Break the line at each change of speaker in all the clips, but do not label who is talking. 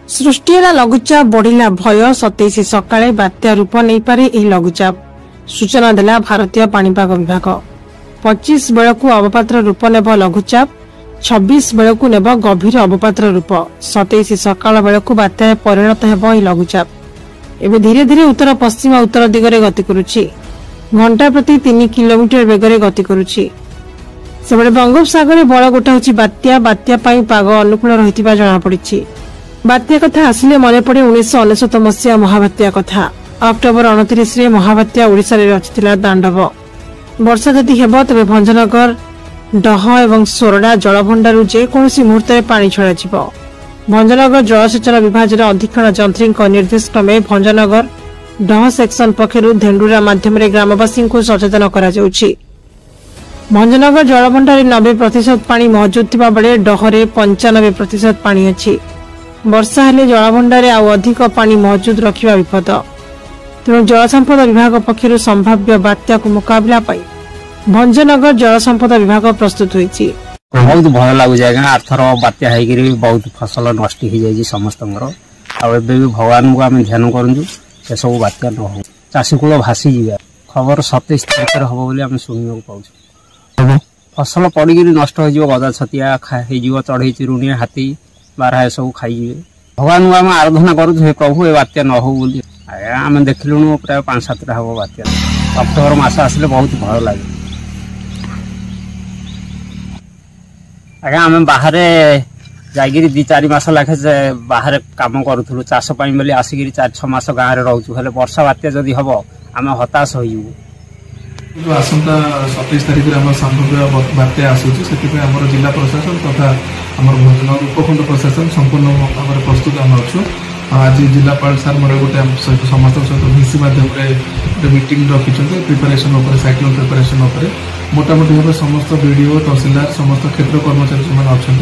सृष्टि लघुचाप बढ़िला भय 27 सकाळे बात्या रूप नहीं पारे एही लघुचाप सूचना देला भारतीय पाणीपाग विभाग। 25 बेलू अवपात्र रूप नेब लघुचाप 26 बेलू नेब गभीर अवपात्र रूप 27 सकाळ बेलू बात्या परिणत हेब एही लघुचाप। एबे धीरे धीरे उत्तर पश्चिम उत्तर दिगरे गति करुछि। घंटा प्रति 3 किलोमीटर बेगरे गति करुछि। सेबळे बंगोपसागर बळ गोटाउछि बात्या बात्या पई पाग अनुकूल रहितिबा जणा पड़िछि। बात्या कथा आसिले मन पड़े 1999 मसीहा महाबात्या कथा। अक्टोबर 29 रे महाबात्या ओडिसा रे रचिथिला दांडव। वर्षा जदि हेबो तबे भंजनगर डह एवं सोरडा जलभंडारु जे कोनोसी मुहूर्त रे पानी छड़ा छिबो। भंजनगर जलसेचन विभाग अधीक्षण जंत्री निर्देश क्रमे भंजनगर डह सेक्शन पक्षरु धेंडुरा माध्यम रे ग्रामवासी को सचेतन करा जाउछि। भंजनगर जलभंडार 90% पानी मौजूद थिबा बेले डहरे 95% पानी अछि। वर्षा हेले जलभंडार आउ अधिक पानी मौजूद रखिबा विपद। तेणु जलसंपद विभाग पक्षरु संभाव्य बात्या को मुकाबला पाई भंजनगर जलसंपद विभाग प्रस्तुत होईछि।
बहुत भय लागु जाय आर्थर बात्या हेगिरी बहुत फसल नष्ट हो जाय समस्त आ भगवान को आम ध्यान करूँ से सब बात्या न हो चाषी कूल भासी जा खबर 27 तारिख हम बोली आम शुणा पाऊँ फसल पड़ी नष्ट हो गदा छतिया चढ़ई चिरुणिया हाथी बारहा सब खाई भगवान को आम आराधना करूँ प्रभु ए बात्या न हो बोली आम देखिलुणु प्राय 5-7 हम बात्या अक्टोबर मास आसिले बहुत भय लगे। आज्ञा आम बाहर जागिरी 2-4 मास लाखे बाहर कम करूँ चाष बोली आसिक 4-6 मास गाँव में रोचु हेल्ले वर्षा बात्या जदि हम आम हताश हो
आसंता 27 तारिख में संभाव्य बात्या आसूची से जिला प्रशासन तथा भंजनगर उपखंड प्रशासन संपूर्ण भाव में प्रस्तुत आम अच्छु। आज जिलापाल सार मोर गोटे सहित समस्त सहित भिसी मध्यम गोटे मीटिंग रखिंट प्रिपेरेसन साइक्लोन प्रिपेरेसन मोटामोटी भाव समस्त बीडीओ तहसीलदार समस्त क्षेत्र कर्मचारी जो अच्छा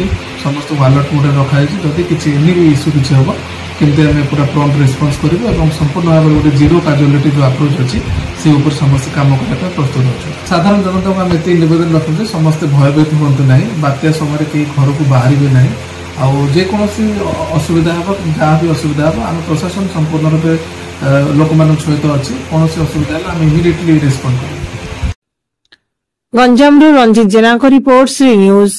समस्त अलर्ट मोड रखाई जदि किसी एनी भी इश्यू किसी हम केमती आम पूरा प्रॉम्प्ट रिस्पांस करूँ और संपूर्ण भाव में गोटे जीरो कैजुअलिटी जो अप्रोच अच्छी से ऊपर समस्त काम करने प्रस्तुत अच्छे। साधारण जनता को आम एत निवेदन रखुचे समस्ते भयभीत हूँ ना बात्या समय कहीं घर को बाहर ना आकोसी असुविधा हम जहाँ भी असुविधा हम आम प्रशासन संपूर्ण रूपे लोक मान सहित अच्छी कौन असुविधा आम इमिडिएटली रेस्पॉन्ड कर।
गंजाम रंजित जेना रिपोर्ट श्री न्यूज।